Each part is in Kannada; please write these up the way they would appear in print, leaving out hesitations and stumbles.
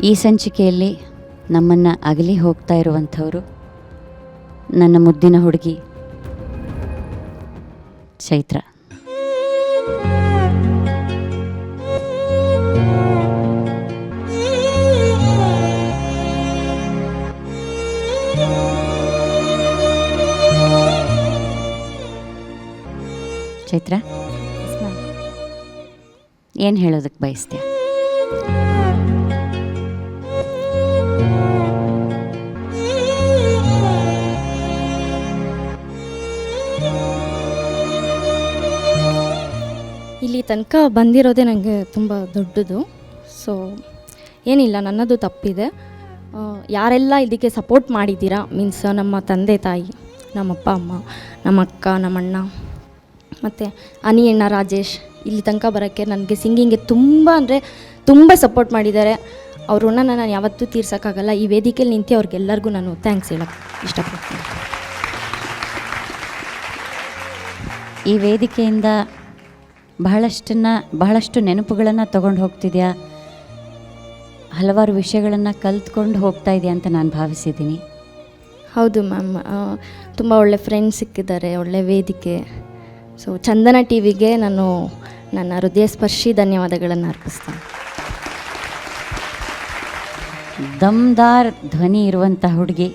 ಈ ಸಂಚಿಕೆಯಲ್ಲಿ ನಮ್ಮನ್ನು ಅಗಲಿ ಹೋಗ್ತಾ ಇರುವಂಥವರು ನನ್ನ ಮುದ್ದಿನ ಹುಡುಗಿ ಚೈತ್ರ. ಚೈತ್ರ, ಏನು ಹೇಳೋದಕ್ಕೆ ಬಯಸ್ತೀಯ? ಇಲ್ಲಿ ತನಕ ಬಂದಿರೋದೇ ನನಗೆ ತುಂಬ ದೊಡ್ಡದು. ಸೊ ಏನಿಲ್ಲ, ನನ್ನದು ತಪ್ಪಿದೆ. ಯಾರೆಲ್ಲ ಇದಕ್ಕೆ ಸಪೋರ್ಟ್ ಮಾಡಿದ್ದೀರಾ, ಮೀನ್ಸ್ ನಮ್ಮ ತಂದೆ ತಾಯಿ, ನಮ್ಮಪ್ಪ ಅಮ್ಮ, ನಮ್ಮ ಅಕ್ಕ, ನಮ್ಮಣ್ಣ ಮತ್ತು ಅಣ್ಣ ರಾಜೇಶ್, ಇಲ್ಲಿ ತನಕ ಬರೋಕ್ಕೆ ನನಗೆ ಸಿಂಗಿಂಗ್ಗೆ ತುಂಬ ಸಪೋರ್ಟ್ ಮಾಡಿದ್ದಾರೆ. ಅವ್ರ ಋಣನ ನಾನು ಯಾವತ್ತೂ ತೀರ್ಸೋಕ್ಕಾಗಲ್ಲ. ಈ ವೇದಿಕೆಯಲ್ಲಿ ನಿಂತು ಅವ್ರಿಗೆಲ್ಲರಿಗೂ ನಾನು ಥ್ಯಾಂಕ್ಸ್ ಹೇಳೋಕ್ಕೆ ಇಷ್ಟಪಡ್ತೀನಿ. ಈ ವೇದಿಕೆಯಿಂದ ಬಹಳಷ್ಟು ನೆನಪುಗಳನ್ನು ತಗೊಂಡು ಹೋಗ್ತಿದ್ಯಾ, ಹಲವಾರು ವಿಷಯಗಳನ್ನು ಕಲ್ತ್ಕೊಂಡು ಹೋಗ್ತಾ ಇದೆಯಾ ಅಂತ ನಾನು ಭಾವಿಸಿದ್ದೀನಿ. ಹೌದು ಮ್ಯಾಮ್, ತುಂಬ ಒಳ್ಳೆ ಫ್ರೆಂಡ್ಸ್ ಸಿಕ್ಕಿದ್ದಾರೆ, ಒಳ್ಳೆ ವೇದಿಕೆ. ಸೊ ಚಂದನ ಟಿ ವಿಗೆ ನಾನು ನನ್ನ ಹೃದಯ ಸ್ಪರ್ಶಿ ಧನ್ಯವಾದಗಳನ್ನು ಅರ್ಪಿಸ್ತೇನೆ. ದಮ್ದಾರ್ ಧ್ವನಿ ಇರುವಂಥ ಹುಡುಗಿ,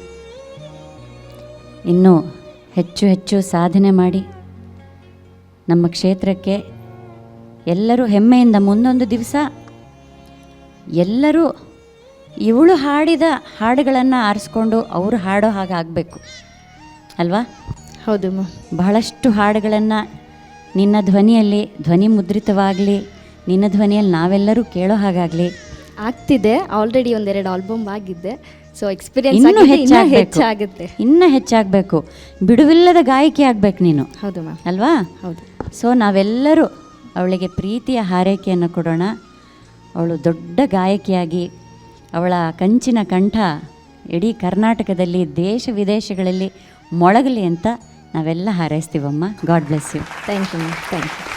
ಇನ್ನೂ ಹೆಚ್ಚು ಸಾಧನೆ ಮಾಡಿ ನಮ್ಮ ಕ್ಷೇತ್ರಕ್ಕೆ ಎಲ್ಲರೂ ಹೆಮ್ಮೆಯಿಂದ ಮುಂದೊಂದು ದಿವಸ ಎಲ್ಲರೂ ಇವಳು ಹಾಡಿದ ಹಾಡುಗಳನ್ನು ಆರಿಸ್ಕೊಂಡು ಅವರು ಹಾಡೋ ಹಾಗೆ ಆಗಬೇಕು ಅಲ್ವಾ? ಹೌದು ಮ್ಯಾಮ್, ಬಹಳಷ್ಟು ಹಾಡುಗಳನ್ನು ನಿನ್ನ ಧ್ವನಿಯಲ್ಲಿ ಧ್ವನಿ ಮುದ್ರಿತವಾಗಲಿ, ನಿನ್ನ ಧ್ವನಿಯಲ್ಲಿ ನಾವೆಲ್ಲರೂ ಕೇಳೋ ಹಾಗಾಗಲಿ. ಆಗ್ತಿದೆ, ಆಲ್ರೆಡಿ 1-2 ಆಲ್ಬಮ್ ಆಗಿದ್ದೆ. ಸೊ ಎಕ್ಸ್ಪೀರಿಯನ್ಸ್ ಹೆಚ್ಚಾಗುತ್ತೆ, ಇನ್ನೂ ಹೆಚ್ಚಾಗಬೇಕು, ಬಿಡುವಿಲ್ಲದ ಗಾಯಕಿ ಆಗಬೇಕು ನೀನು. ಹೌದು ಮ್ಯಾಮ್, ಅಲ್ವಾ? ಹೌದು. ಸೊ ನಾವೆಲ್ಲರೂ ಅವಳಿಗೆ ಪ್ರೀತಿಯ ಹಾರೈಕೆಯನ್ನು ಕೊಡೋಣ. ಅವಳು ದೊಡ್ಡ ಗಾಯಕಿಯಾಗಿ ಅವಳ ಕಂಚಿನ ಕಂಠ ಇಡೀ ಕರ್ನಾಟಕದಲ್ಲಿ ದೇಶ ವಿದೇಶಗಳಲ್ಲಿ ಮೊಳಗಲಿ ಅಂತ ನಾವೆಲ್ಲ ಹಾರೈಸ್ತೀವಮ್ಮ. God bless you. Thank you ma'am, thank you.